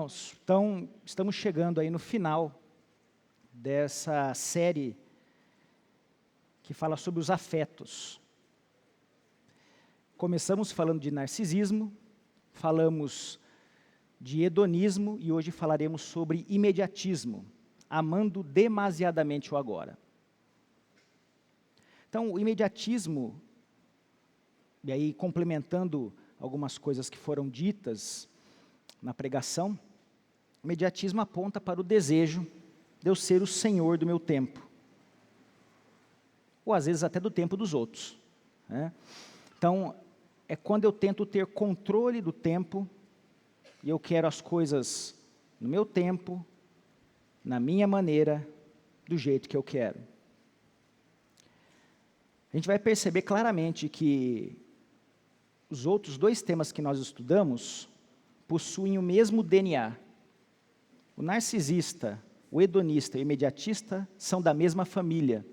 irmãos? Então, estamos chegando aí no final dessa série que fala sobre os afetos. Começamos falando de narcisismo, falamos de hedonismo e hoje falaremos sobre imediatismo, amando demasiadamente o agora. Então, o imediatismo, e aí complementando algumas coisas que foram ditas na pregação, o imediatismo aponta para o desejo de eu ser o senhor do meu tempo, ou às vezes até do tempo dos outros, né? Então, é quando eu tento ter controle do tempo, e eu quero as coisas no meu tempo, na minha maneira, do jeito que eu quero. A gente vai perceber claramente que os outros dois temas que nós estudamos possuem o mesmo DNA. O narcisista, o hedonista e o imediatista são da mesma família.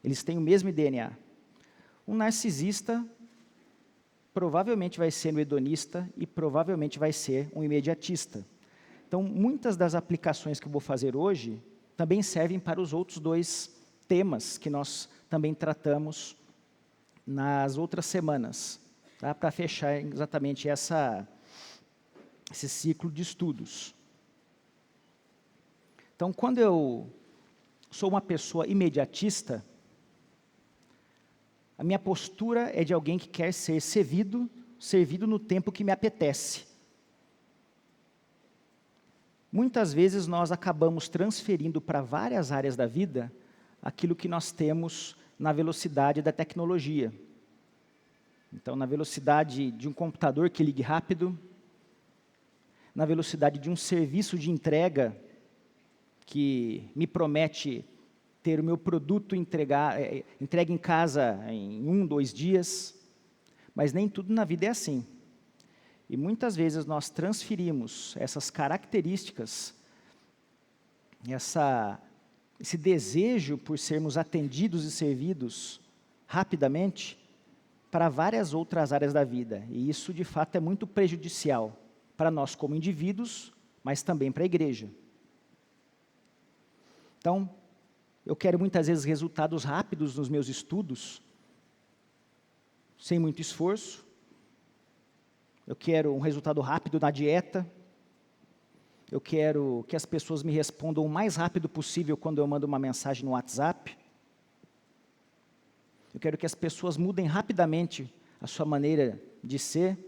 Eles têm o mesmo DNA. Um narcisista provavelmente vai ser um hedonista e provavelmente vai ser um imediatista. Então, muitas das aplicações que eu vou fazer hoje também servem para os outros dois temas que nós também tratamos nas outras semanas, tá? Para fechar exatamente esse ciclo de estudos. Então, quando eu sou uma pessoa imediatista, a minha postura é de alguém que quer ser servido no tempo que me apetece. Muitas vezes nós acabamos transferindo para várias áreas da vida aquilo que nós temos na velocidade da tecnologia. Então, na velocidade de um computador que ligue rápido, na velocidade de um serviço de entrega que me promete ter o meu produto entregue em casa em 1, 2 dias, mas nem tudo na vida é assim. E muitas vezes nós transferimos essas características, esse desejo por sermos atendidos e servidos rapidamente para várias outras áreas da vida. E isso, de fato, é muito prejudicial para nós como indivíduos, mas também para a igreja. Então, eu quero muitas vezes resultados rápidos nos meus estudos, sem muito esforço. Eu quero um resultado rápido na dieta. Eu quero que as pessoas me respondam o mais rápido possível quando eu mando uma mensagem no WhatsApp. Eu quero que as pessoas mudem rapidamente a sua maneira de ser.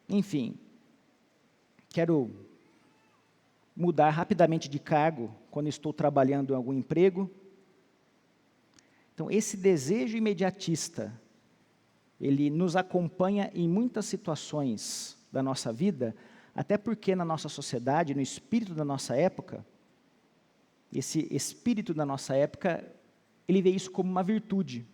Enfim, quero mudar rapidamente de cargo quando estou trabalhando em algum emprego. Então, esse desejo imediatista, ele nos acompanha em muitas situações da nossa vida, até porque na nossa sociedade, no espírito da nossa época, esse espírito da nossa época, ele vê isso como uma virtude.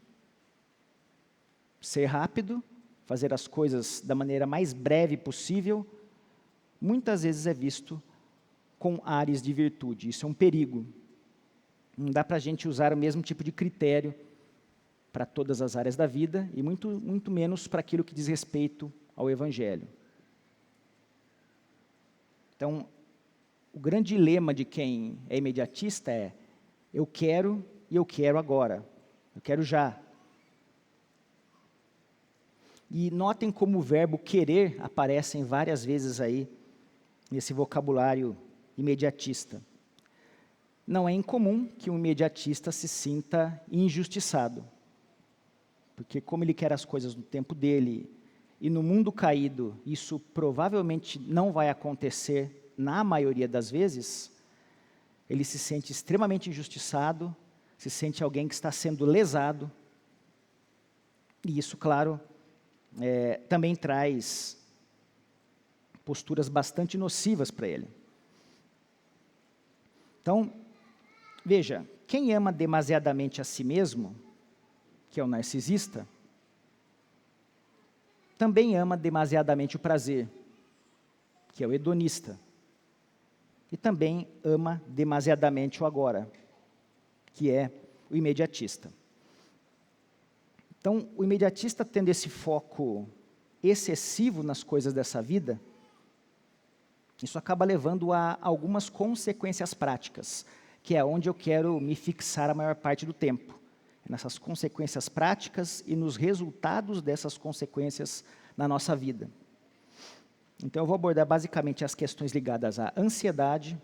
Ser rápido, fazer as coisas da maneira mais breve possível, muitas vezes é visto com ares de virtude. Isso é um perigo. Não dá para a gente usar o mesmo tipo de critério para todas as áreas da vida, e muito menos para aquilo que diz respeito ao Evangelho. Então, o grande dilema de quem é imediatista é: eu quero e eu quero agora, eu quero já. E notem como o verbo querer aparece várias vezes aí, nesse vocabulário imediatista. Não é incomum que um imediatista se sinta injustiçado, porque como ele quer as coisas no tempo dele, e no mundo caído, isso provavelmente não vai acontecer na maioria das vezes, ele se sente extremamente injustiçado, se sente alguém que está sendo lesado, e isso, claro, também traz posturas bastante nocivas para ele. Então, veja, quem ama demasiadamente a si mesmo, que é o narcisista, também ama demasiadamente o prazer, que é o hedonista, e também ama demasiadamente o agora, que é o imediatista. Então, o imediatista tendo esse foco excessivo nas coisas dessa vida, Isso acaba levando a algumas consequências práticas, que é onde eu quero me fixar a maior parte do tempo. Nessas consequências práticas e nos resultados dessas consequências na nossa vida. Então, eu vou abordar basicamente as questões ligadas à ansiedade,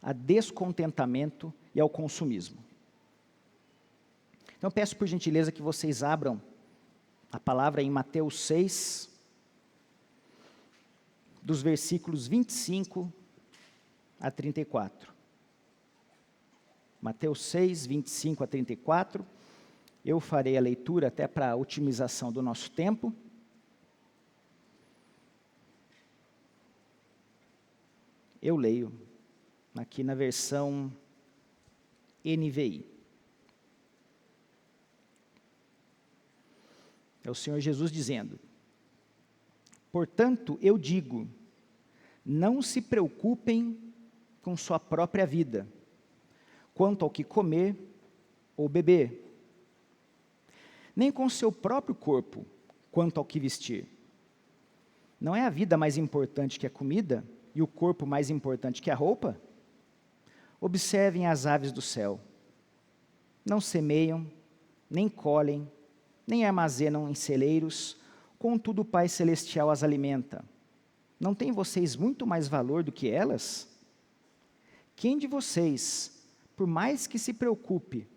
a descontentamento e ao consumismo. Então, peço por gentileza que vocês abram a palavra em Mateus 6, dos versículos 25 a 34. Mateus 6, 25 a 34. Eu farei a leitura até para a otimização do nosso tempo. Eu leio aqui na versão NVI. É o Senhor Jesus dizendo: portanto, eu digo, não se preocupem com sua própria vida, quanto ao que comer ou beber, nem com seu próprio corpo, quanto ao que vestir. Não é a vida mais importante que a comida, e o corpo mais importante que a roupa? Observem as aves do céu. Não semeiam, nem colhem, nem armazenam em celeiros, contudo o Pai Celestial as alimenta. Não têm vocês muito mais valor do que elas? Quem de vocês, por mais que se preocupe,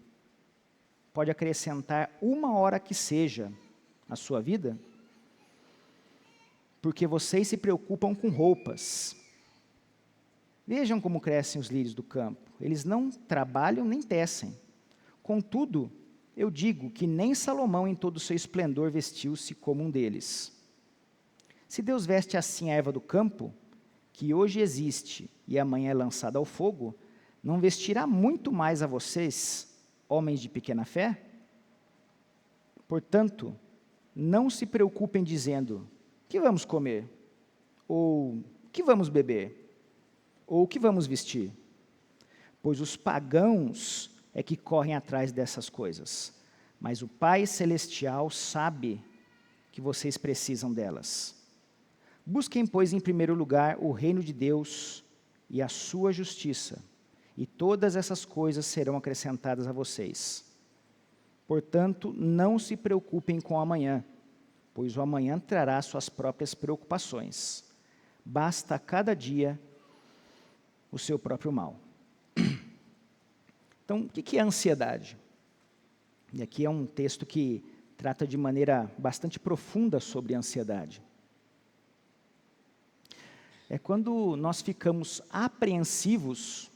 pode acrescentar uma hora que seja à sua vida? Porque vocês se preocupam com roupas. Vejam como crescem os lírios do campo. Eles não trabalham nem tecem. Contudo, eu digo que nem Salomão em todo o seu esplendor vestiu-se como um deles. Se Deus veste assim a erva do campo, que hoje existe e amanhã é lançada ao fogo, não vestirá muito mais a vocês, homens de pequena fé? Portanto, não se preocupem dizendo, que vamos comer? Ou que vamos beber? Ou o que vamos vestir? Pois os pagãos é que correm atrás dessas coisas, mas o Pai Celestial sabe que vocês precisam delas. Busquem, pois, em primeiro lugar o reino de Deus e a sua justiça, e todas essas coisas serão acrescentadas a vocês. Portanto, não se preocupem com o amanhã, pois o amanhã trará suas próprias preocupações. Basta a cada dia o seu próprio mal. Então, o que é a ansiedade? E aqui é um texto que trata de maneira bastante profunda sobre a ansiedade. É quando nós ficamos apreensivos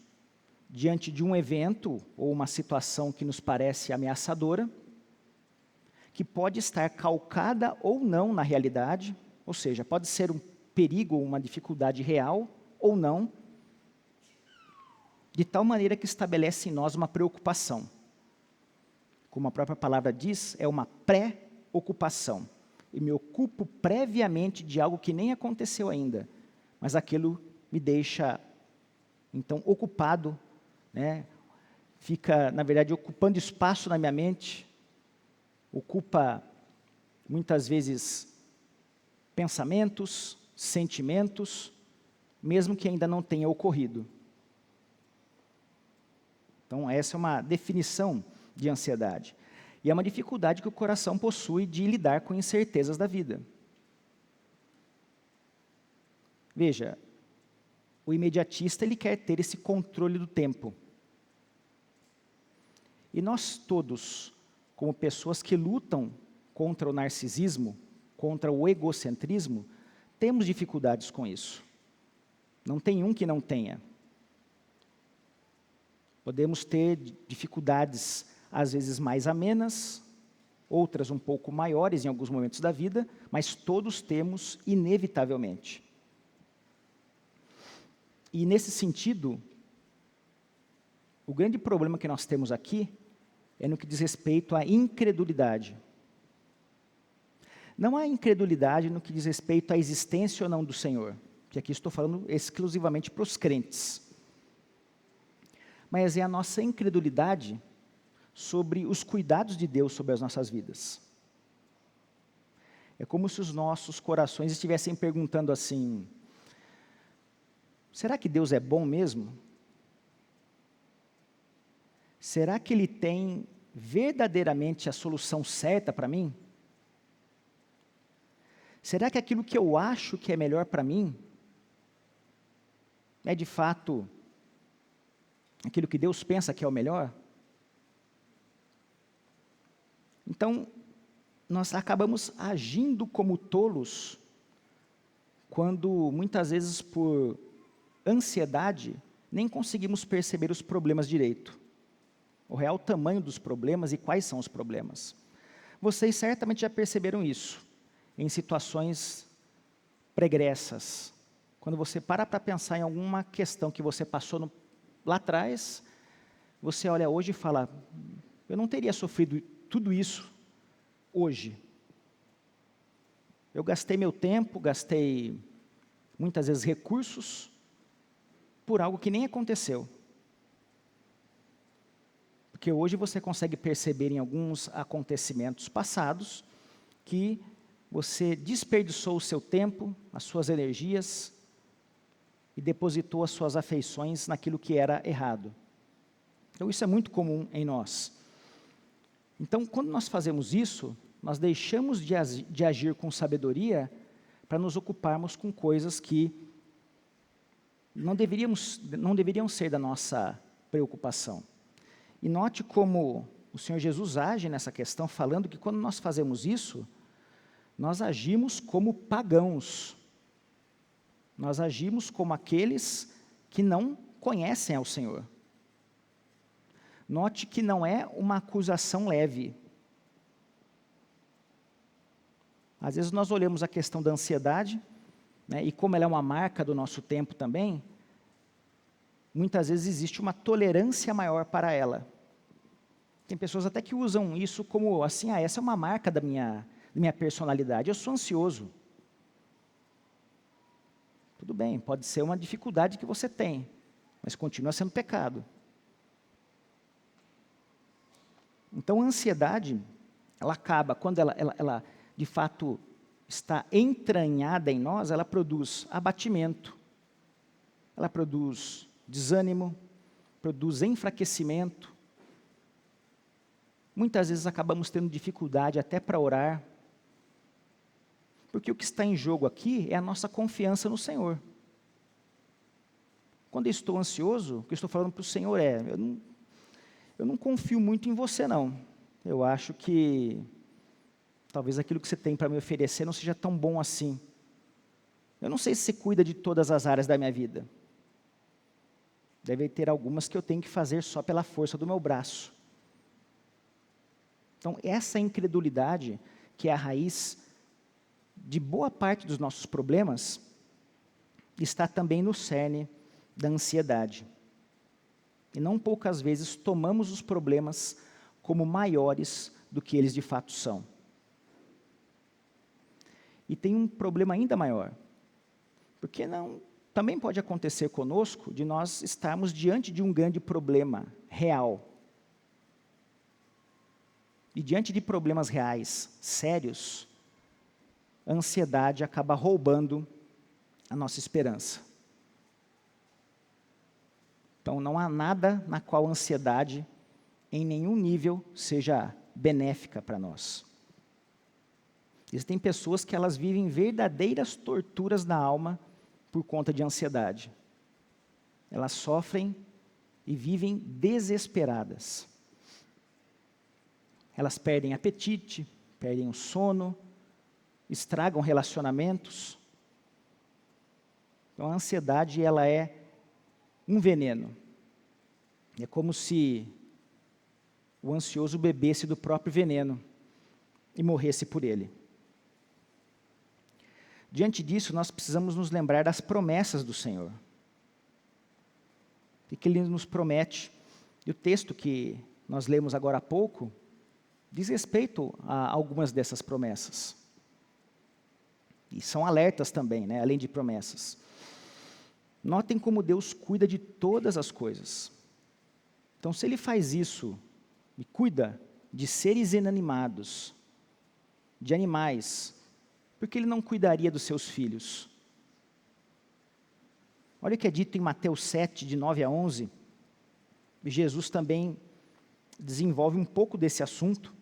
diante de um evento ou uma situação que nos parece ameaçadora, que pode estar calcada ou não na realidade, ou seja, pode ser um perigo ou uma dificuldade real ou não, de tal maneira que estabelece em nós uma preocupação. Como a própria palavra diz, é uma pré-ocupação. E me ocupo previamente de algo que nem aconteceu ainda, mas aquilo me deixa, então, ocupado, né? Fica, na verdade, ocupando espaço na minha mente, ocupa, muitas vezes, pensamentos, sentimentos, mesmo que ainda não tenha ocorrido. Então, essa é uma definição de ansiedade. E é uma dificuldade que o coração possui de lidar com incertezas da vida. Veja, o imediatista ele quer ter esse controle do tempo. E nós todos, como pessoas que lutam contra o narcisismo, contra o egocentrismo, temos dificuldades com isso. Não tem um que não tenha. Podemos ter dificuldades, às vezes mais amenas, outras um pouco maiores em alguns momentos da vida, mas todos temos inevitavelmente. E nesse sentido, o grande problema que nós temos aqui é no que diz respeito à incredulidade. Não há incredulidade no que diz respeito à existência ou não do Senhor, que aqui estou falando exclusivamente para os crentes. Mas é a nossa incredulidade sobre os cuidados de Deus sobre as nossas vidas. É como se os nossos corações estivessem perguntando assim, será que Deus é bom mesmo? Será que Ele tem verdadeiramente a solução certa para mim? Será que aquilo que eu acho que é melhor para mim é de fato aquilo que Deus pensa que é o melhor? Então, nós acabamos agindo como tolos quando, muitas vezes, por ansiedade, nem conseguimos perceber os problemas direito. O real tamanho dos problemas e quais são os problemas. Vocês certamente já perceberam isso em situações pregressas. Quando você para pensar em alguma questão que você passou lá atrás, você olha hoje e fala, eu não teria sofrido tudo isso hoje. Eu gastei meu tempo, gastei muitas vezes recursos por algo que nem aconteceu. Porque hoje você consegue perceber em alguns acontecimentos passados que você desperdiçou o seu tempo, as suas energias e depositou as suas afeições naquilo que era errado. Então isso é muito comum em nós. Então quando nós fazemos isso, nós deixamos de agir com sabedoria para nos ocuparmos com coisas que não deveriam ser da nossa preocupação. E note como o Senhor Jesus age nessa questão, falando que quando nós fazemos isso, nós agimos como pagãos. Nós agimos como aqueles que não conhecem ao Senhor. Note que não é uma acusação leve. Às vezes nós olhamos a questão da ansiedade, né, e como ela é uma marca do nosso tempo também, muitas vezes existe uma tolerância maior para ela. Tem pessoas até que usam isso como assim, essa é uma marca da minha personalidade, eu sou ansioso. Tudo bem, pode ser uma dificuldade que você tem, mas continua sendo pecado. Então a ansiedade, ela acaba, quando ela de fato está entranhada em nós, ela produz abatimento, ela produz desânimo, produz enfraquecimento. Muitas vezes acabamos tendo dificuldade até para orar, porque o que está em jogo aqui é a nossa confiança no Senhor. Quando eu estou ansioso, o que eu estou falando para o Senhor é, eu não confio muito em você não, eu acho que talvez aquilo que você tem para me oferecer não seja tão bom assim. Eu não sei se você cuida de todas as áreas da minha vida. Deve ter algumas que eu tenho que fazer só pela força do meu braço. Então, essa incredulidade, que é a raiz de boa parte dos nossos problemas, está também no cerne da ansiedade. E não poucas vezes tomamos os problemas como maiores do que eles de fato são. E tem um problema ainda maior, porque também pode acontecer conosco de nós estarmos diante de um grande problema real. E diante de problemas reais, sérios, a ansiedade acaba roubando a nossa esperança. Então não há nada na qual a ansiedade, em nenhum nível, seja benéfica para nós. Existem pessoas que elas vivem verdadeiras torturas na alma por conta de ansiedade. Elas sofrem e vivem desesperadas. Elas perdem apetite, perdem o sono, estragam relacionamentos. Então a ansiedade, ela é um veneno. É como se o ansioso bebesse do próprio veneno e morresse por ele. Diante disso, nós precisamos nos lembrar das promessas do Senhor. O que Ele nos promete. E o texto que nós lemos agora há pouco, diz respeito a algumas dessas promessas. E são alertas também, né, além de promessas. Notem como Deus cuida de todas as coisas. Então, se Ele faz isso, e cuida de seres inanimados, de animais, por que Ele não cuidaria dos seus filhos? Olha o que é dito em Mateus 7, de 9 a 11. Jesus também desenvolve um pouco desse assunto.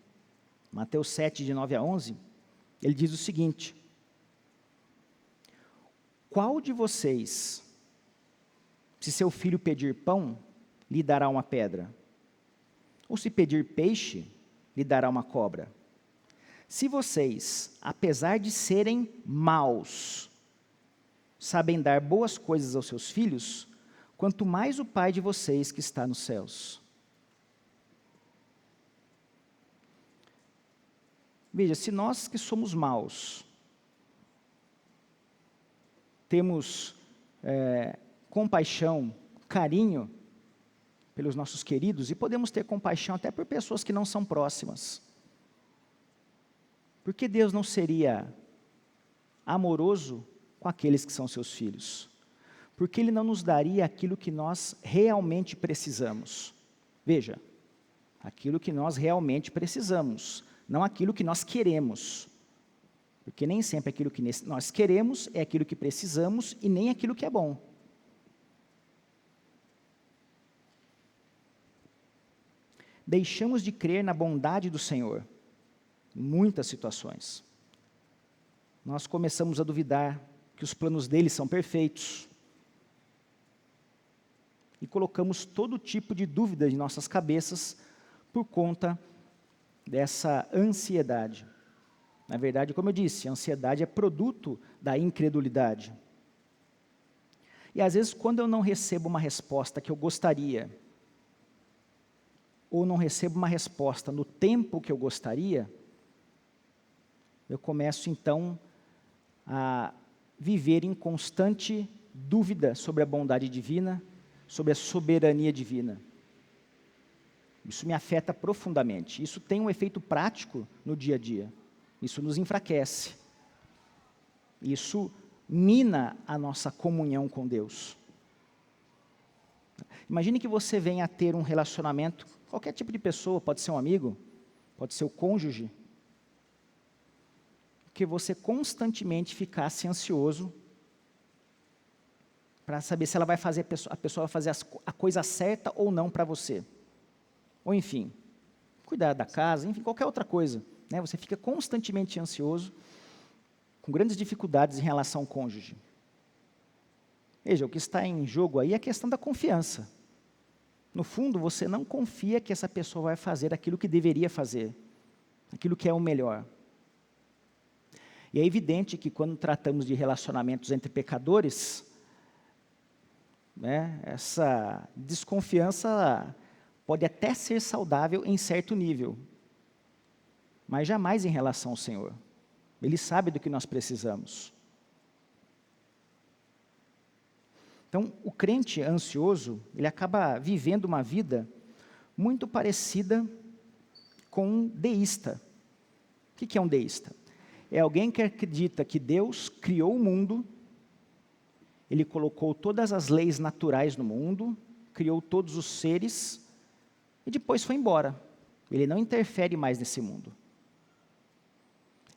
Mateus 7, de 9 a 11. Ele diz o seguinte: qual de vocês, se seu filho pedir pão, lhe dará uma pedra? Ou se pedir peixe, lhe dará uma cobra? Se vocês, apesar de serem maus, sabem dar boas coisas aos seus filhos, quanto mais o Pai de vocês que está nos céus. Veja, se nós que somos maus, temos compaixão, carinho pelos nossos queridos, e podemos ter compaixão até por pessoas que não são próximas, por que Deus não seria amoroso com aqueles que são seus filhos? Porque Ele não nos daria aquilo que nós realmente precisamos. Veja, aquilo que nós realmente precisamos, não aquilo que nós queremos. Porque nem sempre aquilo que nós queremos é aquilo que precisamos e nem aquilo que é bom. Deixamos de crer na bondade do Senhor, em muitas situações. Nós começamos a duvidar que os planos dele são perfeitos. E colocamos todo tipo de dúvida em nossas cabeças por conta dessa ansiedade. Na verdade, como eu disse, a ansiedade é produto da incredulidade. E às vezes, quando eu não recebo uma resposta que eu gostaria, ou não recebo uma resposta no tempo que eu gostaria, eu começo então a viver em constante dúvida sobre a bondade divina, sobre a soberania divina. Isso me afeta profundamente. Isso tem um efeito prático no dia a dia. Isso nos enfraquece. Isso mina a nossa comunhão com Deus. Imagine que você venha a ter um relacionamento, qualquer tipo de pessoa, pode ser um amigo, pode ser o cônjuge, que você constantemente ficasse ansioso para saber se ela vai fazer, a pessoa vai fazer a coisa certa ou não para você. Ou enfim, cuidar da casa, enfim, qualquer outra coisa. Né? Você fica constantemente ansioso, com grandes dificuldades em relação ao cônjuge. Veja, o que está em jogo aí é a questão da confiança. No fundo, você não confia que essa pessoa vai fazer aquilo que deveria fazer, aquilo que é o melhor. E é evidente que quando tratamos de relacionamentos entre pecadores, né, essa desconfiança pode até ser saudável em certo nível, mas jamais em relação ao Senhor. Ele sabe do que nós precisamos. Então, o crente ansioso, ele acaba vivendo uma vida muito parecida com um deísta. O que é um deísta? É alguém que acredita que Deus criou o mundo, Ele colocou todas as leis naturais no mundo, criou todos os seres, e depois foi embora. Ele não interfere mais nesse mundo.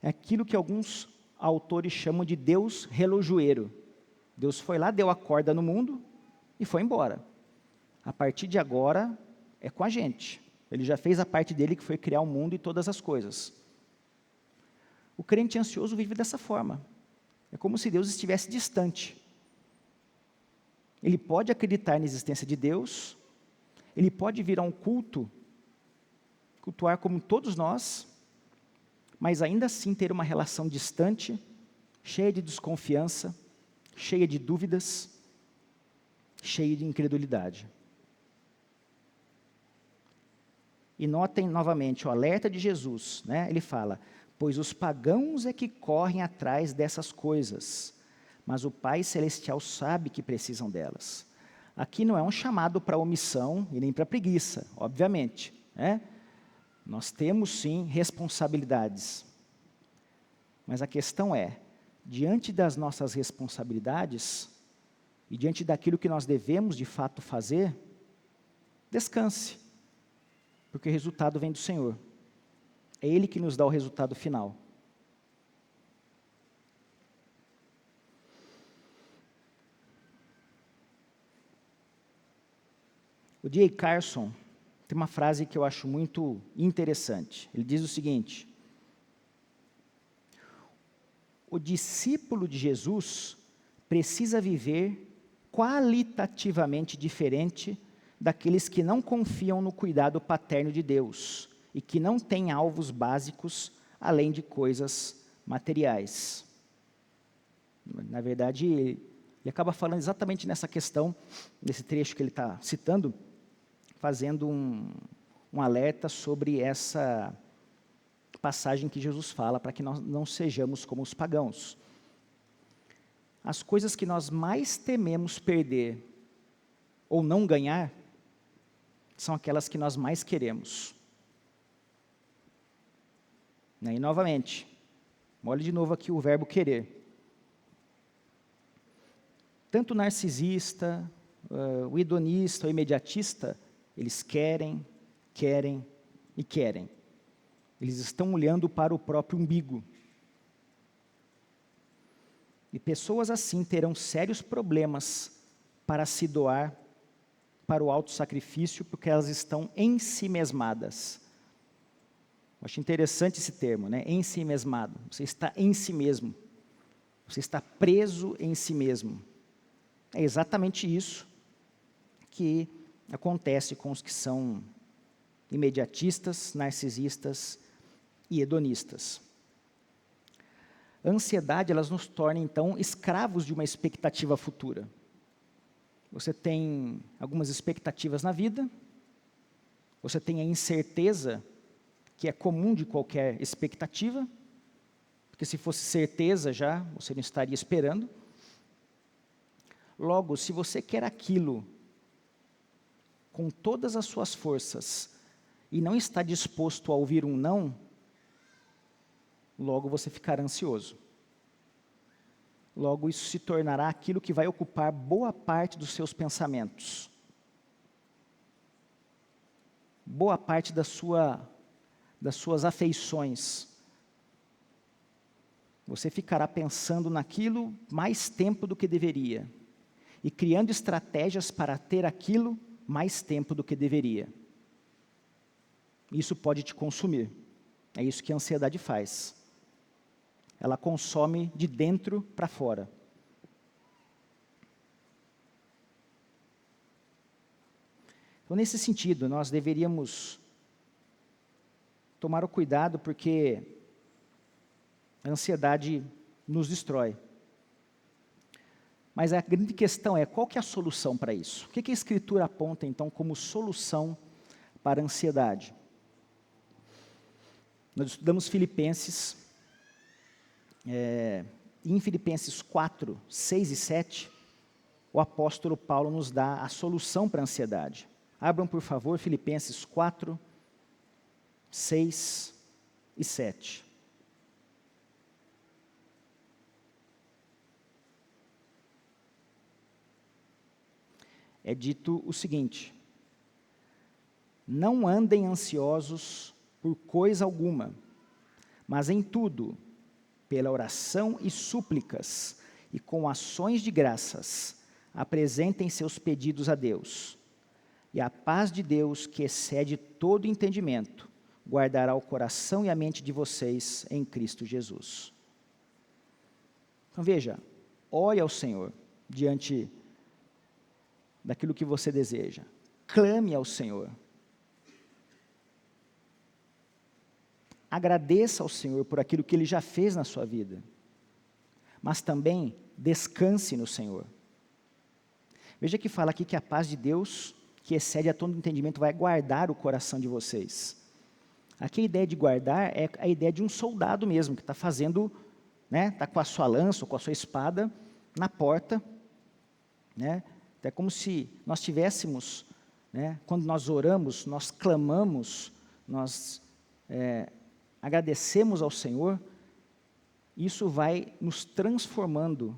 É aquilo que alguns autores chamam de Deus relojoeiro. Deus foi lá, deu a corda no mundo e foi embora. A partir de agora, é com a gente. Ele já fez a parte dele, que foi criar o mundo e todas as coisas. O crente ansioso vive dessa forma. É como se Deus estivesse distante. Ele pode acreditar na existência de Deus, ele pode vir a um culto, cultuar como todos nós, mas ainda assim ter uma relação distante, cheia de desconfiança, cheia de dúvidas, cheia de incredulidade. E notem novamente o alerta de Jesus, né? Ele fala: pois os pagãos é que correm atrás dessas coisas, mas o Pai Celestial sabe que precisam delas. Aqui não é um chamado para omissão e nem para preguiça, obviamente, né? Nós temos sim responsabilidades, mas a questão é, diante das nossas responsabilidades e diante daquilo que nós devemos de fato fazer, descanse, porque o resultado vem do Senhor. É Ele que nos dá o resultado final. O D.A. Carson tem uma frase que eu acho muito interessante. Ele diz o seguinte: o discípulo de Jesus precisa viver qualitativamente diferente daqueles que não confiam no cuidado paterno de Deus e que não têm alvos básicos além de coisas materiais. Na verdade, ele acaba falando exatamente nessa questão, nesse trecho que ele está citando, fazendo um alerta sobre essa passagem que Jesus fala, para que nós não sejamos como os pagãos. As coisas que nós mais tememos perder ou não ganhar, são aquelas que nós mais queremos. E novamente, olhe de novo aqui o verbo querer. Tanto o narcisista, o hedonista, o imediatista, eles querem, querem e querem. Eles estão olhando para o próprio umbigo. E pessoas assim terão sérios problemas para se doar para o autossacrifício, porque elas estão ensimesmadas. Eu acho interessante esse termo, né? Ensimesmado. Você está em si mesmo. Você está preso em si mesmo. É exatamente isso que acontece com os que são imediatistas, narcisistas e hedonistas. A ansiedade, elas nos torna, então, escravos de uma expectativa futura. Você tem algumas expectativas na vida, você tem a incerteza, que é comum de qualquer expectativa, porque se fosse certeza já, você não estaria esperando. Logo, se você quer aquilo com todas as suas forças e não está disposto a ouvir um não, logo você ficará ansioso. Logo, isso se tornará aquilo que vai ocupar boa parte dos seus pensamentos. Boa parte das suas afeições. Você ficará pensando naquilo mais tempo do que deveria. E criando estratégias para ter aquilo mais tempo do que deveria. Isso pode te consumir. É isso que a ansiedade faz. Ela consome de dentro para fora. Então, nesse sentido, nós deveríamos tomar o cuidado, porque a ansiedade nos destrói. Mas a grande questão é, qual que é a solução para isso? O que a Escritura aponta, então, como solução para a ansiedade? Nós estudamos Filipenses, em Filipenses 4, 6 e 7, o apóstolo Paulo nos dá a solução para a ansiedade. Abram, por favor, Filipenses 4, 6 e 7. É dito o seguinte: não andem ansiosos por coisa alguma, mas em tudo, pela oração e súplicas, e com ações de graças, apresentem seus pedidos a Deus. E a paz de Deus, que excede todo entendimento, guardará o coração e a mente de vocês em Cristo Jesus. Então veja, ore ao Senhor diante daquilo que você deseja. Clame ao Senhor. Agradeça ao Senhor por aquilo que Ele já fez na sua vida. Mas também descanse no Senhor. Veja que fala aqui que a paz de Deus, que excede a todo entendimento, vai guardar o coração de vocês. Aqui a ideia de guardar é a ideia de um soldado mesmo, que está fazendo, está com a sua lança ou com a sua espada na porta, É como se nós tivéssemos, quando nós oramos, nós clamamos, nós agradecemos ao Senhor, isso vai nos transformando,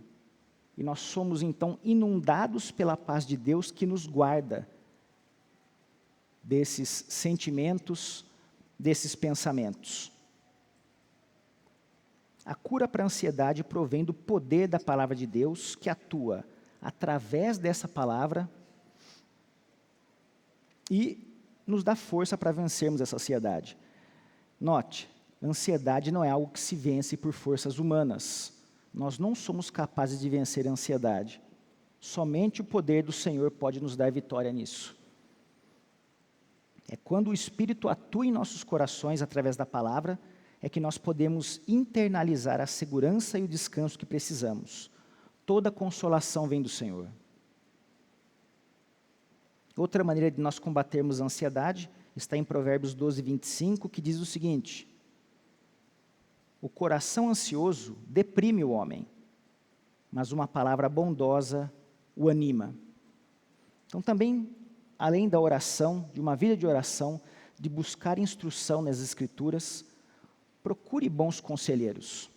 e nós somos então inundados pela paz de Deus que nos guarda desses sentimentos, desses pensamentos. A cura para a ansiedade provém do poder da palavra de Deus, que atua através dessa palavra e nos dá força para vencermos essa ansiedade. Note, ansiedade não é algo que se vence por forças humanas. Nós não somos capazes de vencer a ansiedade. Somente o poder do Senhor pode nos dar vitória nisso. É quando o Espírito atua em nossos corações através da palavra, é que nós podemos internalizar a segurança e o descanso que precisamos. Toda consolação vem do Senhor. Outra maneira de nós combatermos a ansiedade está em Provérbios 12, 25, que diz o seguinte: o coração ansioso deprime o homem, mas uma palavra bondosa o anima. Então também, além da oração, de uma vida de oração, de buscar instrução nas Escrituras, procure bons conselheiros.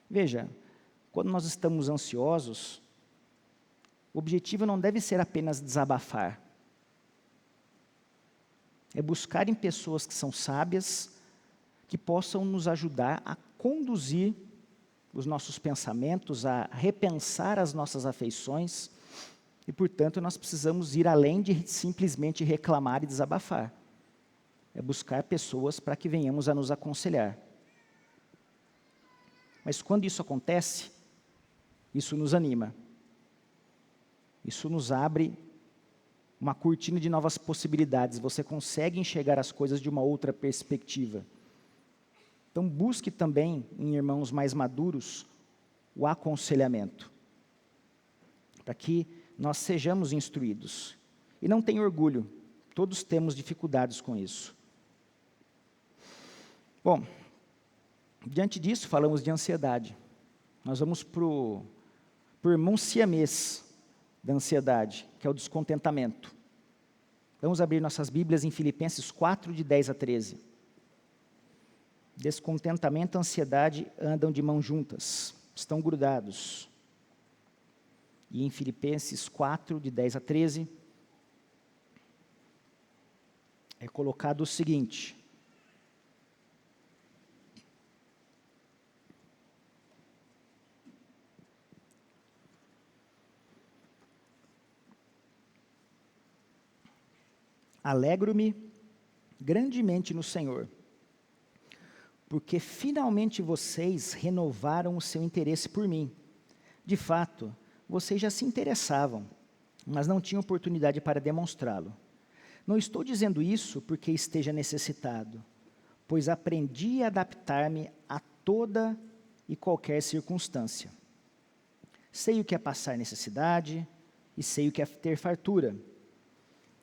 Veja, quando nós estamos ansiosos, o objetivo não deve ser apenas desabafar. É buscar em pessoas que são sábias, que possam nos ajudar a conduzir os nossos pensamentos, a repensar as nossas afeições, e, portanto, nós precisamos ir além de simplesmente reclamar e desabafar. É buscar pessoas para que venhamos a nos aconselhar. Mas quando isso acontece, isso nos anima. Isso nos abre uma cortina de novas possibilidades. Você consegue enxergar as coisas de uma outra perspectiva. Então, busque também, em irmãos mais maduros, o aconselhamento, para que nós sejamos instruídos. E não tenha orgulho, todos temos dificuldades com isso. Bom, diante disso, falamos de ansiedade. Nós vamos para o irmão siamês da ansiedade, que é o descontentamento. Vamos abrir nossas Bíblias em Filipenses 4, de 10 a 13. Descontentamento e ansiedade andam de mãos juntas, estão grudados. E em Filipenses 4, de 10 a 13, é colocado o seguinte: alegro-me grandemente no Senhor, porque finalmente vocês renovaram o seu interesse por mim. De fato, vocês já se interessavam, mas não tinham oportunidade para demonstrá-lo. Não estou dizendo isso porque esteja necessitado, pois aprendi a adaptar-me a toda e qualquer circunstância. Sei o que é passar necessidade e sei o que é ter fartura.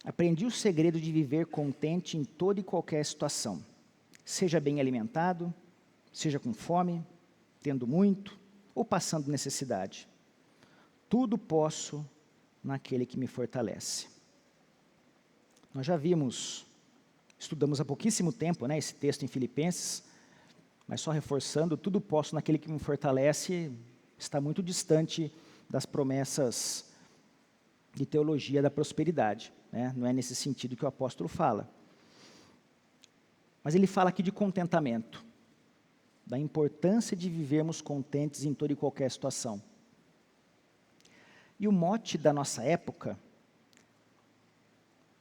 Aprendi o segredo de viver contente em toda e qualquer situação. Seja bem alimentado, seja com fome, tendo muito ou passando necessidade. Tudo posso naquele que me fortalece. Nós já estudamos há pouquíssimo tempo, esse texto em Filipenses, mas só reforçando, tudo posso naquele que me fortalece, está muito distante das promessas de teologia da prosperidade. Não é nesse sentido que o apóstolo fala. Mas ele fala aqui de contentamento, da importância de vivermos contentes em toda e qualquer situação. E o mote da nossa época,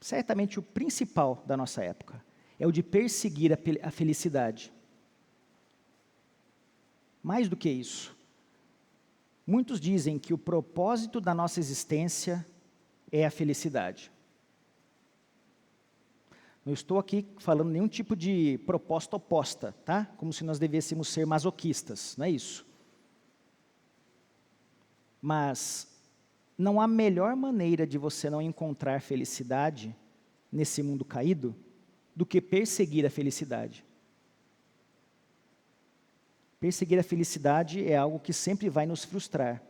certamente o principal da nossa época, é o de perseguir a felicidade. Mais do que isso, muitos dizem que o propósito da nossa existência é a felicidade. Não estou aqui falando nenhum tipo de proposta oposta, tá? Como se nós devêssemos ser masoquistas, não é isso. Mas não há melhor maneira de você não encontrar felicidade nesse mundo caído do que perseguir a felicidade. Perseguir a felicidade é algo que sempre vai nos frustrar,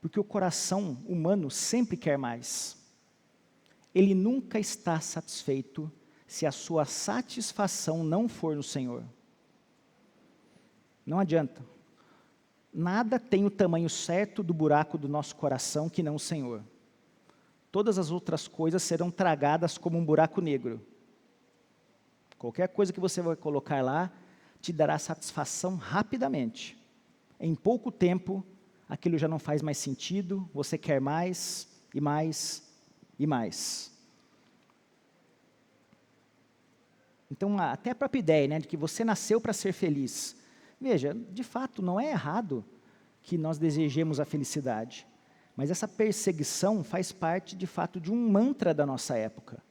porque o coração humano sempre quer mais. Ele nunca está satisfeito se a sua satisfação não for no Senhor. Não adianta. Nada tem o tamanho certo do buraco do nosso coração que não o Senhor. Todas as outras coisas serão tragadas como um buraco negro. Qualquer coisa que você vai colocar lá, te dará satisfação rapidamente. Em pouco tempo, aquilo já não faz mais sentido, você quer mais e mais e mais. Então, até a própria ideia, né, de que você nasceu para ser feliz. Veja, de fato, não é errado que nós desejemos a felicidade, mas essa perseguição faz parte, de fato, de um mantra da nossa época.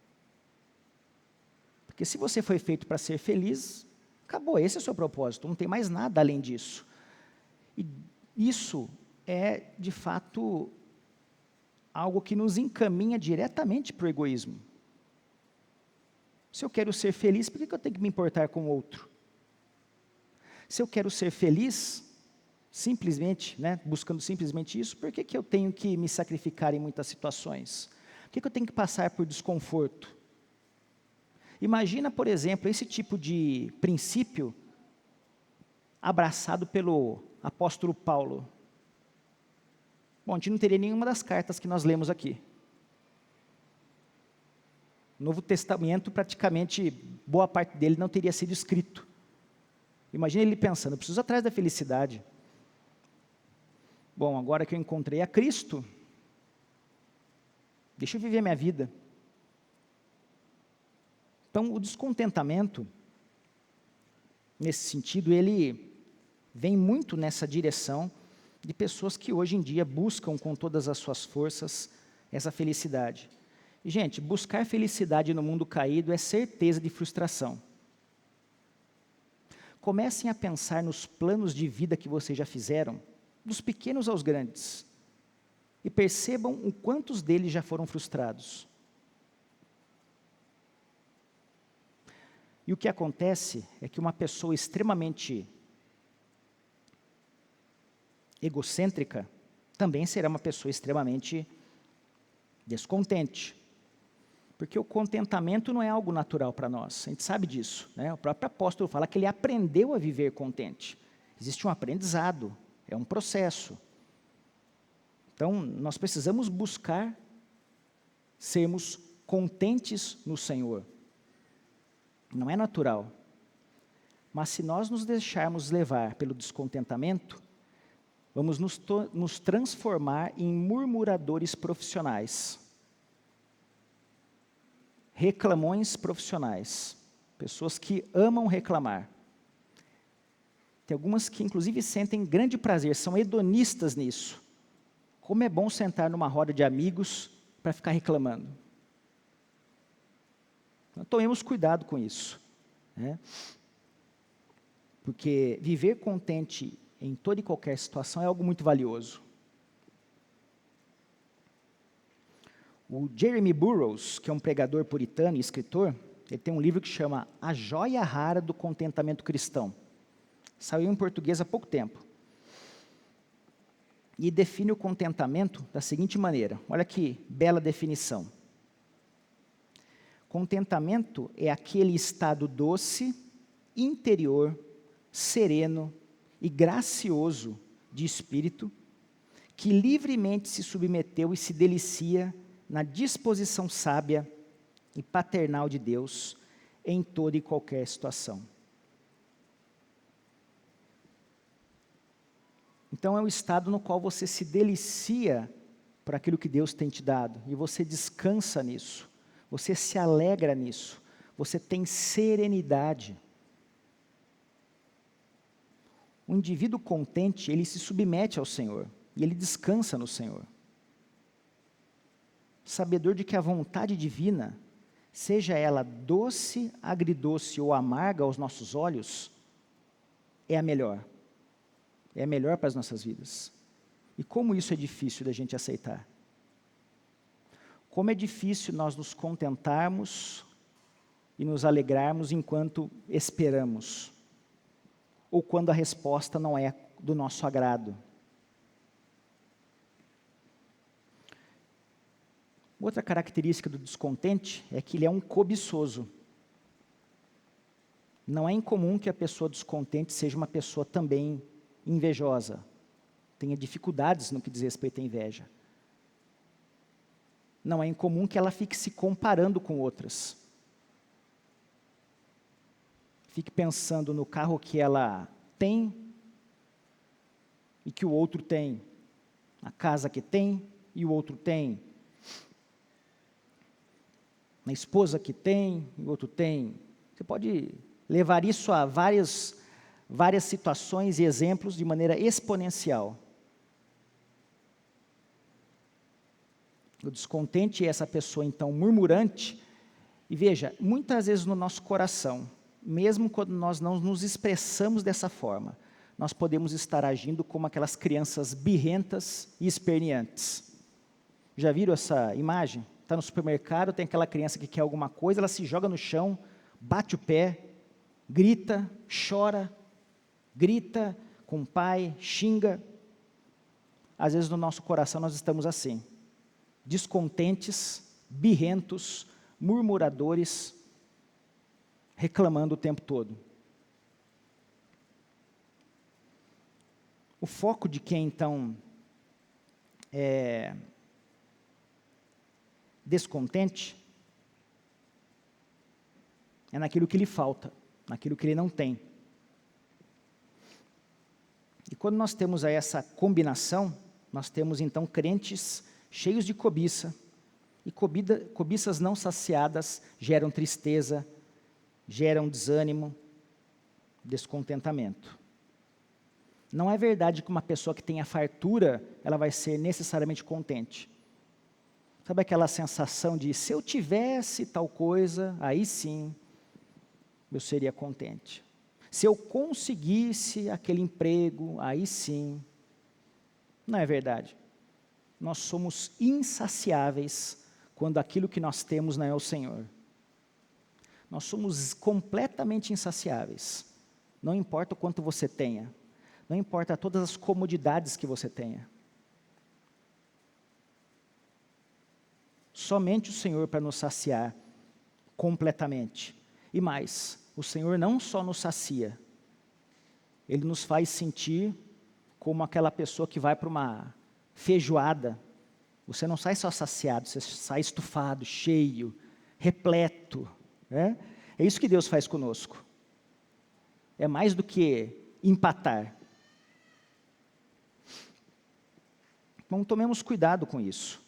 Porque se você foi feito para ser feliz, acabou, esse é o seu propósito, não tem mais nada além disso. E isso é, de fato, algo que nos encaminha diretamente para o egoísmo. Se eu quero ser feliz, por que eu tenho que me importar com o outro? Se eu quero ser feliz, simplesmente, né, buscando simplesmente isso, por que eu tenho que me sacrificar em muitas situações? Por que eu tenho que passar por desconforto? Imagina, por exemplo, esse tipo de princípio abraçado pelo apóstolo Paulo. Bom, a gente não teria nenhuma das cartas que nós lemos aqui. O Novo Testamento, praticamente, boa parte dele não teria sido escrito. Imagina ele pensando, eu preciso ir atrás da felicidade. Bom, agora que eu encontrei a Cristo, deixa eu viver minha vida. Então, o descontentamento, nesse sentido, ele vem muito nessa direção de pessoas que hoje em dia buscam com todas as suas forças essa felicidade. E, gente, buscar felicidade no mundo caído é certeza de frustração. Comecem a pensar nos planos de vida que vocês já fizeram, dos pequenos aos grandes, e percebam o quantos deles já foram frustrados. E o que acontece é que uma pessoa extremamente egocêntrica também será uma pessoa extremamente descontente. Porque o contentamento não é algo natural para nós, a gente sabe disso, né? O próprio apóstolo fala que ele aprendeu a viver contente. Existe um aprendizado, é um processo. Então, nós precisamos buscar sermos contentes no Senhor. Não é natural. Mas se nós nos deixarmos levar pelo descontentamento, vamos nos transformar em murmuradores profissionais. Reclamões profissionais, pessoas que amam reclamar. Tem algumas que inclusive sentem grande prazer, são hedonistas nisso. Como é bom sentar numa roda de amigos para ficar reclamando. Então, tomemos cuidado com isso, né? Porque viver contente em toda e qualquer situação é algo muito valioso. O Jeremy Burroughs, que é um pregador puritano e escritor, ele tem um livro que chama A Joia Rara do Contentamento Cristão. Saiu em português há pouco tempo. E define o contentamento da seguinte maneira, olha que bela definição. Contentamento é aquele estado doce, interior, sereno e gracioso de espírito, que livremente se submeteu e se delicia na disposição sábia e paternal de Deus em toda e qualquer situação. Então é o estado no qual você se delicia por aquilo que Deus tem te dado, e você descansa nisso, você se alegra nisso, você tem serenidade. O indivíduo contente, ele se submete ao Senhor, e ele descansa no Senhor. Sabedor de que a vontade divina, seja ela doce, agridoce ou amarga aos nossos olhos, é a melhor. É a melhor para as nossas vidas. E como isso é difícil da gente aceitar. Como é difícil nós nos contentarmos e nos alegrarmos enquanto esperamos. Ou quando a resposta não é do nosso agrado. Outra característica do descontente é que ele é um cobiçoso. Não é incomum que a pessoa descontente seja uma pessoa também invejosa, tenha dificuldades no que diz respeito à inveja. Não é incomum que ela fique se comparando com outras. Fique pensando no carro que ela tem e que o outro tem, a casa que tem e o outro tem, na esposa que tem e o outro tem. Você pode levar isso a várias situações e exemplos de maneira exponencial. O descontente é essa pessoa, então, murmurante. E veja, muitas vezes no nosso coração, mesmo quando nós não nos expressamos dessa forma, nós podemos estar agindo como aquelas crianças birrentas e esperneantes. Já viram essa imagem? Está no supermercado, tem aquela criança que quer alguma coisa, ela se joga no chão, bate o pé, grita, chora, grita com o pai, xinga. Às vezes no nosso coração nós estamos assim, descontentes, birrentos, murmuradores, reclamando o tempo todo. O foco de quem então é descontente é naquilo que lhe falta, naquilo que ele não tem. E quando nós temos aí essa combinação, nós temos então crentes cheios de cobiça, e cobiças não saciadas geram tristeza, geram desânimo, descontentamento. Não é verdade que uma pessoa que tenha fartura, ela vai ser necessariamente contente. Sabe aquela sensação de, se eu tivesse tal coisa, aí sim, eu seria contente. Se eu conseguisse aquele emprego, aí sim. Não é verdade. Nós somos insaciáveis quando aquilo que nós temos não é o Senhor. Nós somos completamente insaciáveis. Não importa o quanto você tenha. Não importa todas as comodidades que você tenha. Somente o Senhor para nos saciar completamente. E mais, o Senhor não só nos sacia, Ele nos faz sentir como aquela pessoa que vai para uma feijoada. Você não sai só saciado, você sai estufado, cheio, repleto. Né? É isso que Deus faz conosco. É mais do que empatar. Então, tomemos cuidado com isso.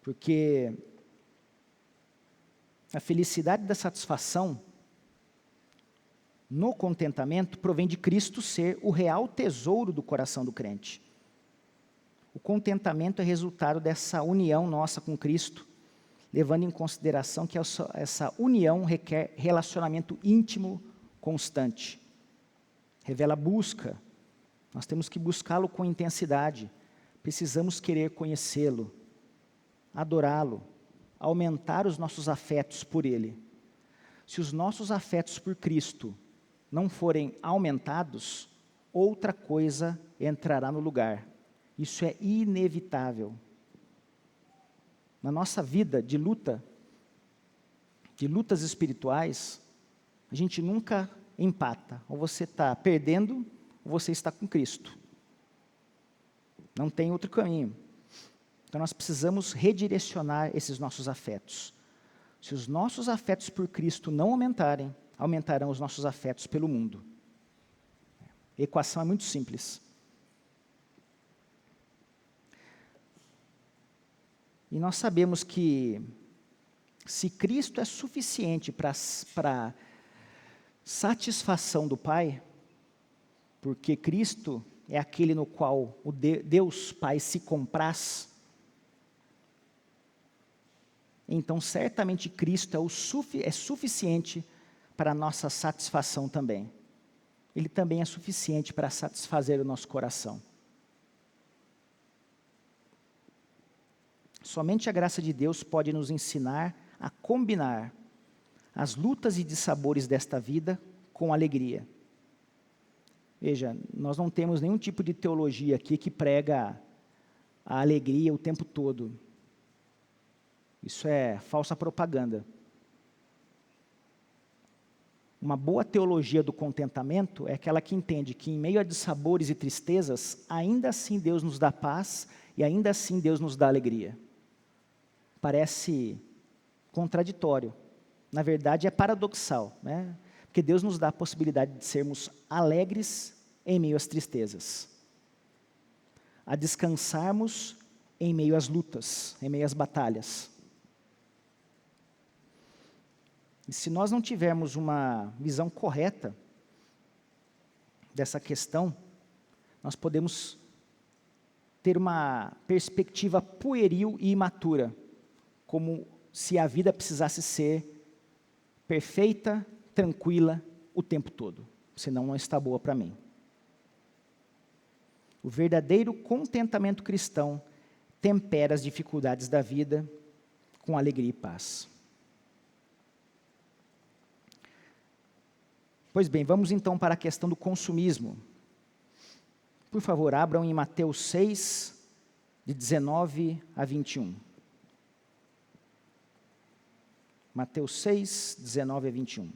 Porque a felicidade da satisfação no contentamento provém de Cristo ser o real tesouro do coração do crente. O contentamento é resultado dessa união nossa com Cristo, levando em consideração que essa união requer relacionamento íntimo, constante. Revela busca. Nós temos que buscá-lo com intensidade. Precisamos querer conhecê-lo, adorá-lo, aumentar os nossos afetos por Ele. Se os nossos afetos por Cristo não forem aumentados, outra coisa entrará no lugar. Isso é inevitável. Na nossa vida de lutas espirituais, a gente nunca empata. Ou você está perdendo, ou você está com Cristo. Não tem outro caminho. Então nós precisamos redirecionar esses nossos afetos. Se os nossos afetos por Cristo não aumentarem, aumentarão os nossos afetos pelo mundo. A equação é muito simples. E nós sabemos que se Cristo é suficiente para satisfação do Pai, porque Cristo é aquele no qual o Deus Pai se compraz, então certamente Cristo é suficiente para a nossa satisfação também. Ele também é suficiente para satisfazer o nosso coração. Somente a graça de Deus pode nos ensinar a combinar as lutas e dissabores desta vida com alegria. Veja, nós não temos nenhum tipo de teologia aqui que prega a alegria o tempo todo. Isso é falsa propaganda. Uma boa teologia do contentamento é aquela que entende que em meio a dissabores e tristezas, ainda assim Deus nos dá paz e ainda assim Deus nos dá alegria. Parece contraditório. Na verdade, é paradoxal, né? Porque Deus nos dá a possibilidade de sermos alegres em meio às tristezas, a descansarmos em meio às lutas, em meio às batalhas. E se nós não tivermos uma visão correta dessa questão, nós podemos ter uma perspectiva pueril e imatura, como se a vida precisasse ser perfeita, tranquila, o tempo todo, senão não está boa para mim. O verdadeiro contentamento cristão tempera as dificuldades da vida com alegria e paz. Pois bem, vamos então para a questão do consumismo. Por favor, abram em Mateus 6, de 19 a 21. Mateus 6, 19 a 21.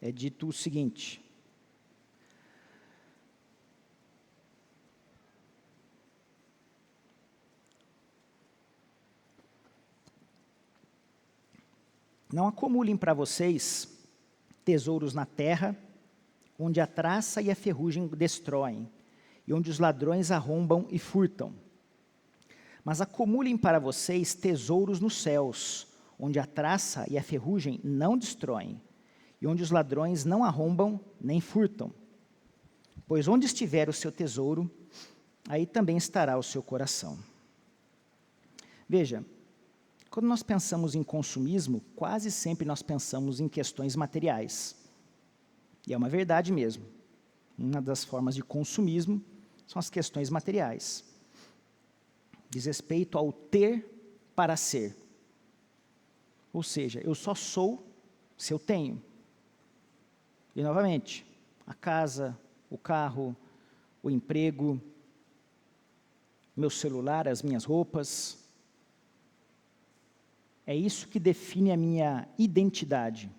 É dito o seguinte: não acumulem para vocês tesouros na terra, onde a traça e a ferrugem destroem, e onde os ladrões arrombam e furtam. Mas acumulem para vocês tesouros nos céus, onde a traça e a ferrugem não destroem, e onde os ladrões não arrombam nem furtam. Pois onde estiver o seu tesouro, aí também estará o seu coração. Veja, quando nós pensamos em consumismo, quase sempre nós pensamos em questões materiais. E é uma verdade mesmo. Uma das formas de consumismo são as questões materiais. Diz respeito ao ter para ser. Ou seja, eu só sou se eu tenho. E novamente, a casa, o carro, o emprego, meu celular, as minhas roupas. É isso que define a minha identidade.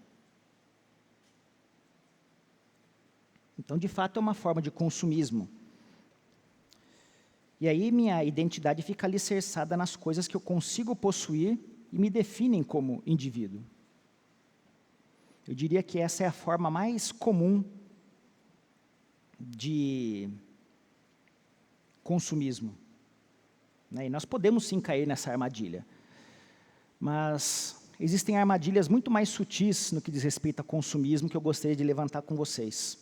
Então, de fato, é uma forma de consumismo. E aí minha identidade fica alicerçada nas coisas que eu consigo possuir e me definem como indivíduo. Eu diria que essa é a forma mais comum de consumismo. E nós podemos sim cair nessa armadilha. Mas existem armadilhas muito mais sutis no que diz respeito a consumismo que eu gostaria de levantar com vocês,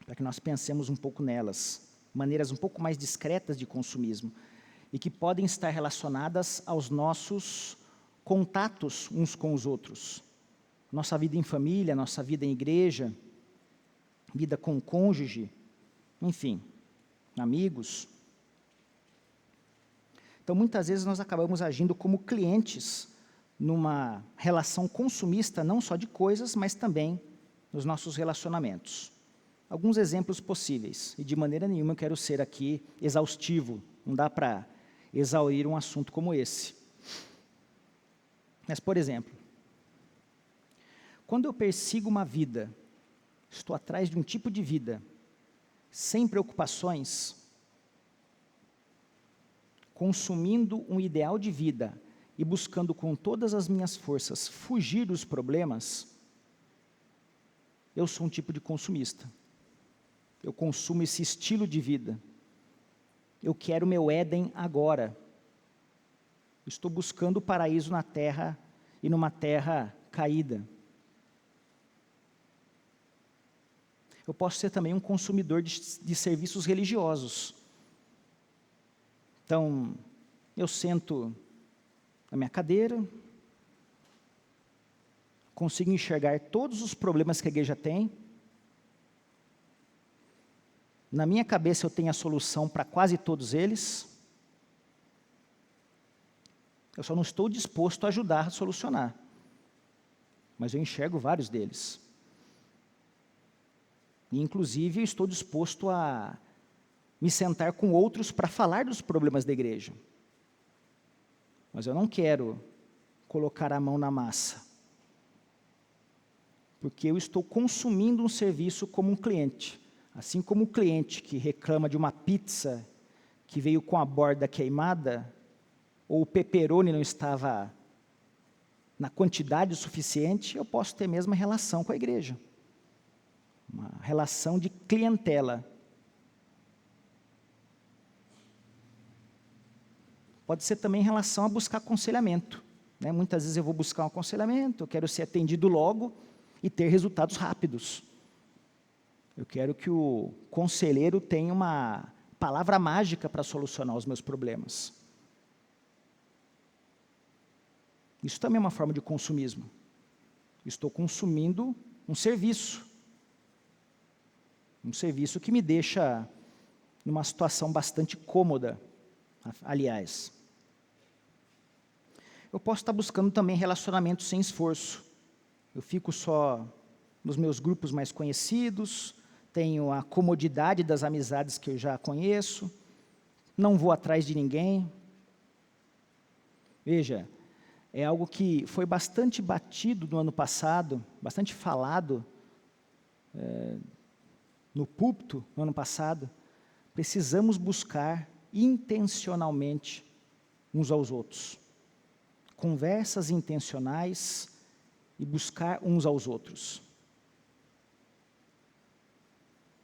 para que nós pensemos um pouco nelas, maneiras um pouco mais discretas de consumismo, e que podem estar relacionadas aos nossos contatos uns com os outros. Nossa vida em família, nossa vida em igreja, vida com o cônjuge, enfim, amigos. Então, muitas vezes nós acabamos agindo como clientes numa relação consumista, não só de coisas, mas também nos nossos relacionamentos. Alguns exemplos possíveis, e de maneira nenhuma eu quero ser aqui exaustivo, não dá para exaurir um assunto como esse. Mas, por exemplo, quando eu persigo uma vida, estou atrás de um tipo de vida, sem preocupações, consumindo um ideal de vida e buscando com todas as minhas forças fugir dos problemas, eu sou um tipo de consumista. Eu consumo esse estilo de vida. Eu quero meu Éden agora. Estou buscando o paraíso na terra e numa terra caída. Eu posso ser também um consumidor de serviços religiosos. Então, eu sento na minha cadeira, consigo enxergar todos os problemas que a igreja tem. Na minha cabeça eu tenho a solução para quase todos eles. Eu só não estou disposto a ajudar a solucionar. Mas eu enxergo vários deles. E, inclusive, eu estou disposto a me sentar com outros para falar dos problemas da igreja. Mas eu não quero colocar a mão na massa. Porque eu estou consumindo um serviço como um cliente. Assim como o cliente que reclama de uma pizza que veio com a borda queimada, ou o pepperoni não estava na quantidade suficiente, eu posso ter a mesma relação com a igreja. Uma relação de clientela. Pode ser também em relação a buscar aconselhamento, né? Muitas vezes eu vou buscar um aconselhamento, eu quero ser atendido logo e ter resultados rápidos. Eu quero que o conselheiro tenha uma palavra mágica para solucionar os meus problemas. Isso também é uma forma de consumismo. Estou consumindo um serviço que me deixa numa situação bastante cômoda, aliás. Eu posso estar buscando também relacionamentos sem esforço. Eu fico só nos meus grupos mais conhecidos, tenho a comodidade das amizades que eu já conheço, não vou atrás de ninguém. Veja, é algo que foi bastante batido no ano passado, bastante falado no púlpito no ano passado. Precisamos buscar intencionalmente uns aos outros. Conversas intencionais e buscar uns aos outros.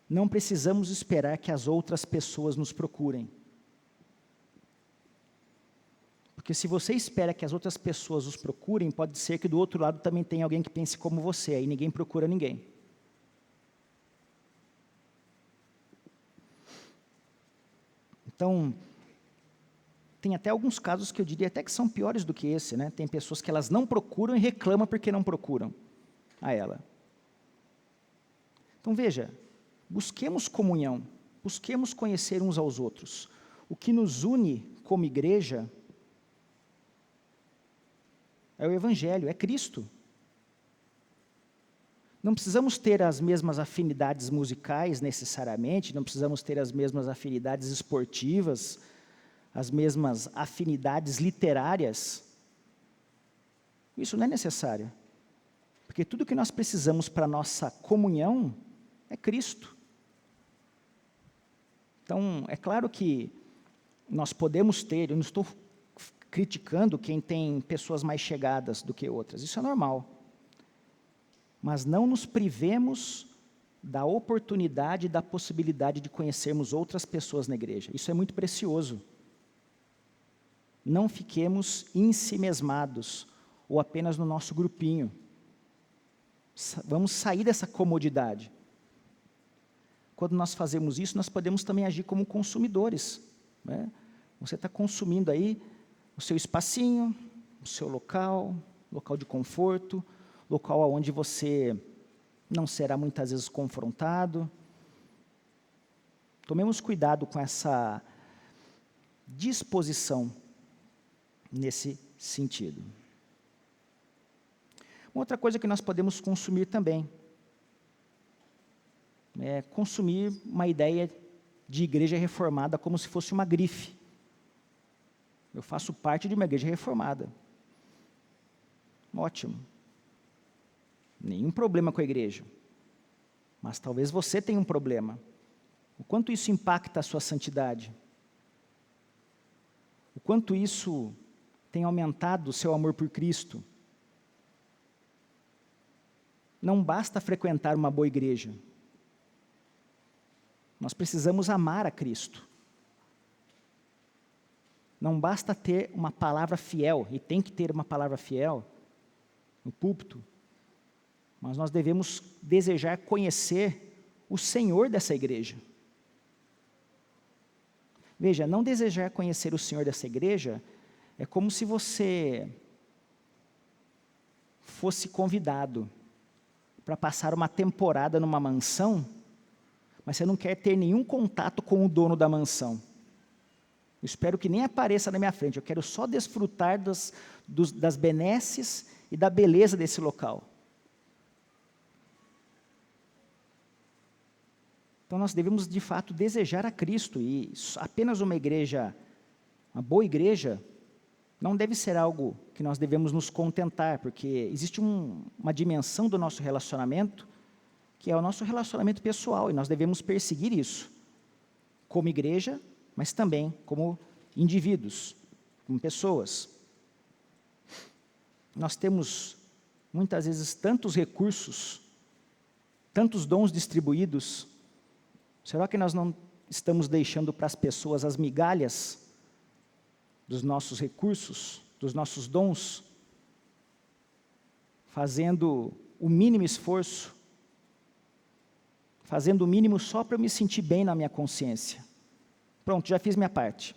Não precisamos esperar que as outras pessoas nos procurem. Porque se você espera que as outras pessoas os procurem, pode ser que do outro lado também tenha alguém que pense como você, aí ninguém procura ninguém. Então, tem até alguns casos que eu diria até que são piores do que esse, né? Tem pessoas que elas não procuram e reclamam porque não procuram a ela. Então veja, busquemos comunhão, busquemos conhecer uns aos outros. O que nos une como igreja é o Evangelho, é Cristo. Não precisamos ter as mesmas afinidades musicais necessariamente, não precisamos ter as mesmas afinidades esportivas, as mesmas afinidades literárias. Isso não é necessário, porque tudo que nós precisamos para a nossa comunhão é Cristo. Então, é claro que nós podemos ter, eu não estou criticando quem tem pessoas mais chegadas do que outras, isso é normal. Mas não nos privemos da oportunidade e da possibilidade de conhecermos outras pessoas na igreja. Isso é muito precioso. Não fiquemos ensimesmados ou apenas no nosso grupinho. Vamos sair dessa comodidade. Quando nós fazemos isso, nós podemos também agir como consumidores, né? Você está consumindo aí o seu espacinho, o seu local de conforto, local onde você não será muitas vezes confrontado. Tomemos cuidado com essa disposição nesse sentido. Uma outra coisa que nós podemos consumir também é consumir uma ideia de igreja reformada como se fosse uma grife. Eu faço parte de uma igreja reformada. Ótimo. Nenhum problema com a igreja. Mas talvez você tenha um problema. O quanto isso impacta a sua santidade? O quanto isso tem aumentado o seu amor por Cristo? Não basta frequentar uma boa igreja. Nós precisamos amar a Cristo. Não basta ter uma palavra fiel, e tem que ter uma palavra fiel no púlpito, mas nós devemos desejar conhecer o Senhor dessa igreja. Veja, não desejar conhecer o Senhor dessa igreja é como se você fosse convidado para passar uma temporada numa mansão, mas você não quer ter nenhum contato com o dono da mansão. Eu espero que nem apareça na minha frente, eu quero só desfrutar das benesses e da beleza desse local. Então nós devemos de fato desejar a Cristo, e apenas uma boa igreja, não deve ser algo que nós devemos nos contentar, porque existe uma dimensão do nosso relacionamento, que é o nosso relacionamento pessoal, e nós devemos perseguir isso, como igreja, mas também como indivíduos, como pessoas. Nós temos, muitas vezes, tantos recursos, tantos dons distribuídos. Será que nós não estamos deixando para as pessoas as migalhas dos nossos recursos, dos nossos dons, fazendo o mínimo esforço, fazendo o mínimo só para eu me sentir bem na minha consciência. Pronto, já fiz minha parte.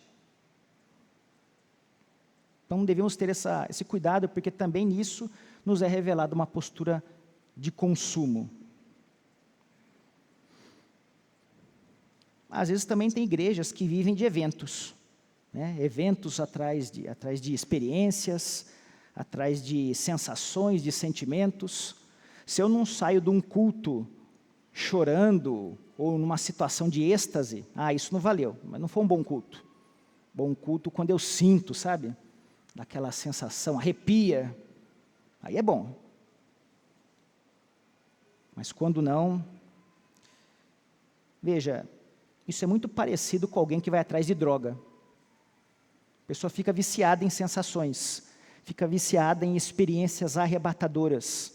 Então devemos ter esse cuidado, porque também nisso nos é revelada uma postura de consumo. Às vezes também tem igrejas que vivem de eventos, né? Eventos atrás de experiências, atrás de sensações, de sentimentos. Se eu não saio de um culto chorando ou numa situação de êxtase, isso não valeu, mas não foi um bom culto. Bom culto quando eu sinto, sabe? Daquela sensação, arrepia, aí é bom. Mas quando não, veja, isso é muito parecido com alguém que vai atrás de droga. A pessoa fica viciada em sensações, fica viciada em experiências arrebatadoras.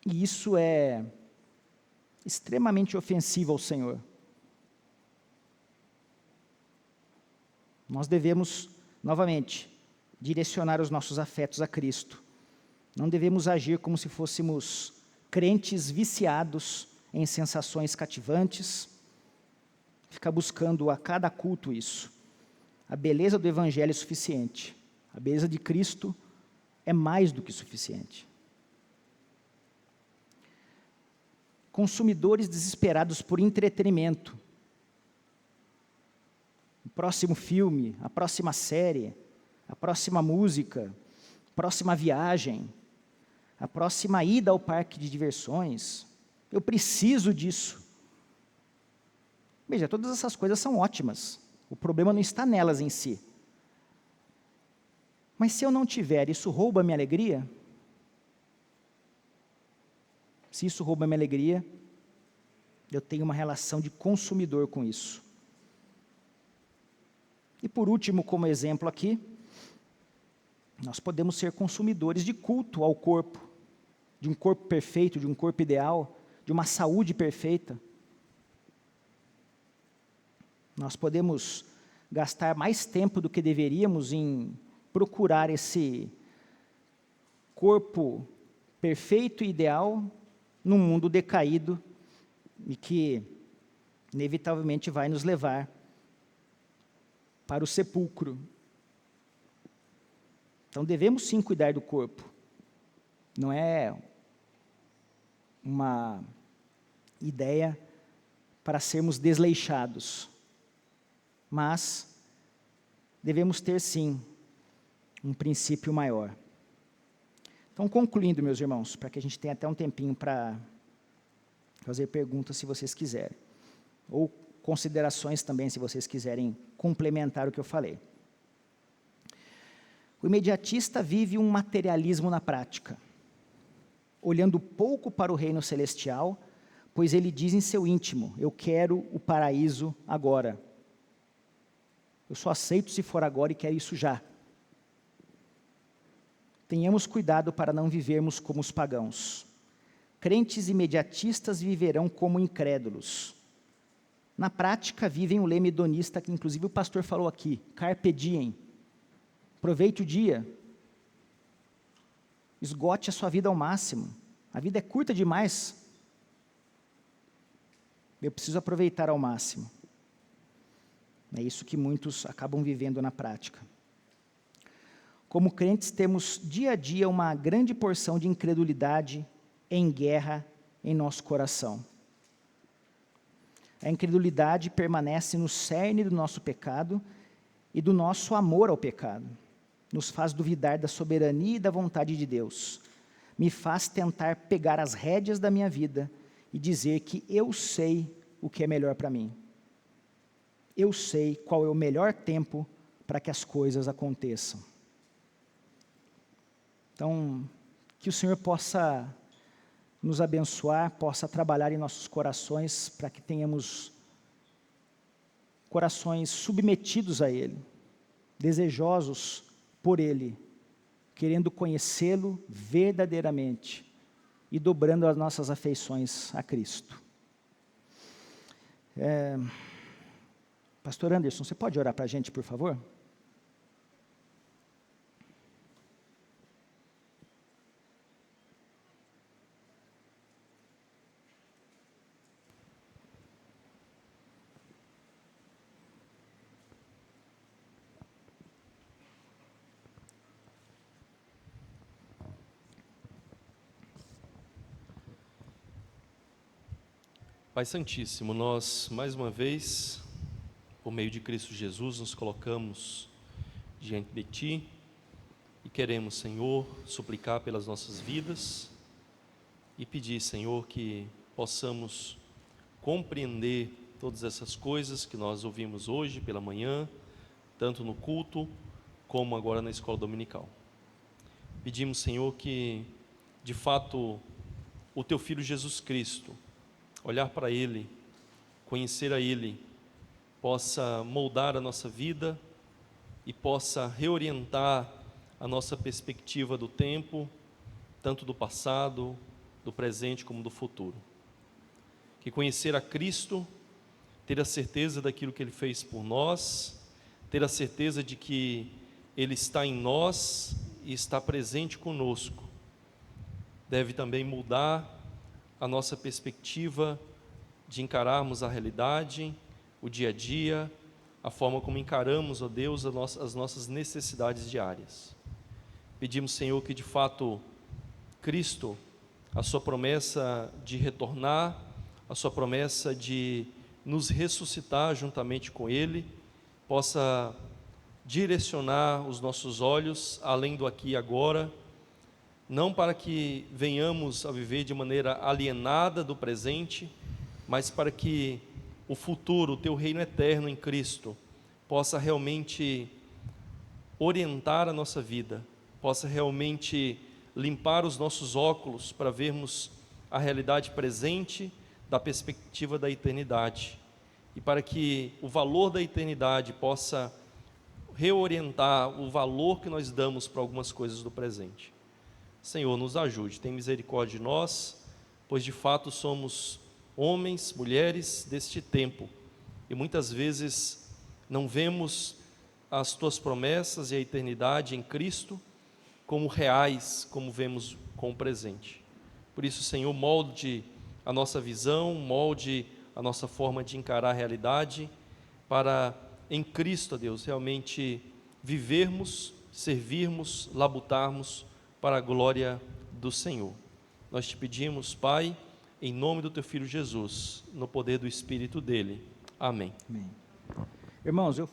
E isso é extremamente ofensivo ao Senhor. Nós devemos, novamente, direcionar os nossos afetos a Cristo. Não devemos agir como se fôssemos crentes viciados em sensações cativantes, ficar buscando a cada culto isso. A beleza do Evangelho é suficiente. A beleza de Cristo é mais do que suficiente. Consumidores desesperados por entretenimento. O próximo filme, a próxima série, a próxima música, a próxima viagem, a próxima ida ao parque de diversões. Eu preciso disso. Veja, todas essas coisas são ótimas. O problema não está nelas em si. Mas se eu não tiver, isso rouba a minha alegria? Se isso rouba a minha alegria, eu tenho uma relação de consumidor com isso. E por último, como exemplo aqui, nós podemos ser consumidores de culto ao corpo, de um corpo perfeito, de um corpo ideal, de uma saúde perfeita. Nós podemos gastar mais tempo do que deveríamos em procurar esse corpo perfeito e ideal num mundo decaído e que inevitavelmente vai nos levar para o sepulcro. Então devemos sim cuidar do corpo. Não é uma ideia para sermos desleixados, mas devemos ter sim um princípio maior. Então, concluindo, meus irmãos, para que a gente tenha até um tempinho para fazer perguntas, se vocês quiserem, ou considerações também, se vocês quiserem complementar o que eu falei. O imediatista vive um materialismo na prática, olhando pouco para o reino celestial, pois ele diz em seu íntimo: eu quero o paraíso agora. Eu só aceito se for agora e quero isso já. Tenhamos cuidado para não vivermos como os pagãos. Crentes imediatistas viverão como incrédulos. Na prática, vivem o lema hedonista, que inclusive o pastor falou aqui, carpe diem. Aproveite o dia. Esgote a sua vida ao máximo. A vida é curta demais. Eu preciso aproveitar ao máximo. É isso que muitos acabam vivendo na prática. Como crentes, temos dia a dia uma grande porção de incredulidade em guerra em nosso coração. A incredulidade permanece no cerne do nosso pecado e do nosso amor ao pecado. Nos faz duvidar da soberania e da vontade de Deus. Me faz tentar pegar as rédeas da minha vida e dizer que eu sei o que é melhor para mim. Eu sei qual é o melhor tempo para que as coisas aconteçam. Então, que o Senhor possa nos abençoar, possa trabalhar em nossos corações, para que tenhamos corações submetidos a Ele, desejosos por Ele, querendo conhecê-lo verdadeiramente e dobrando as nossas afeições a Cristo. Pastor Anderson, você pode orar para a gente, por favor? Pai Santíssimo, nós, mais uma vez, por meio de Cristo Jesus, nos colocamos diante de Ti e queremos, Senhor, suplicar pelas nossas vidas e pedir, Senhor, que possamos compreender todas essas coisas que nós ouvimos hoje pela manhã, tanto no culto como agora na escola dominical. Pedimos, Senhor, que, de fato, o Teu Filho Jesus Cristo, olhar para Ele, conhecer a Ele, possa moldar a nossa vida e possa reorientar a nossa perspectiva do tempo, tanto do passado, do presente como do futuro. Que conhecer a Cristo, ter a certeza daquilo que Ele fez por nós, ter a certeza de que Ele está em nós e está presente conosco, deve também mudar a nossa perspectiva de encararmos a realidade, o dia a dia, a forma como encaramos, ó Deus, as nossas necessidades diárias. Pedimos, Senhor, que de fato Cristo, a sua promessa de retornar, a sua promessa de nos ressuscitar juntamente com Ele, possa direcionar os nossos olhos além do aqui e agora, não para que venhamos a viver de maneira alienada do presente, mas para que o futuro, o Teu reino eterno em Cristo, possa realmente orientar a nossa vida, possa realmente limpar os nossos óculos para vermos a realidade presente da perspectiva da eternidade, e para que o valor da eternidade possa reorientar o valor que nós damos para algumas coisas do presente. Senhor, nos ajude, tem misericórdia de nós, pois de fato somos homens, mulheres deste tempo, e muitas vezes não vemos as Tuas promessas e a eternidade em Cristo como reais, como vemos com o presente. Por isso, Senhor, molde a nossa visão, molde a nossa forma de encarar a realidade, para em Cristo, Deus, realmente vivermos, servirmos, labutarmos para a glória do Senhor. Nós te pedimos, Pai, em nome do Teu Filho Jesus, no poder do Espírito dele. Amém. Amém. Irmãos, eu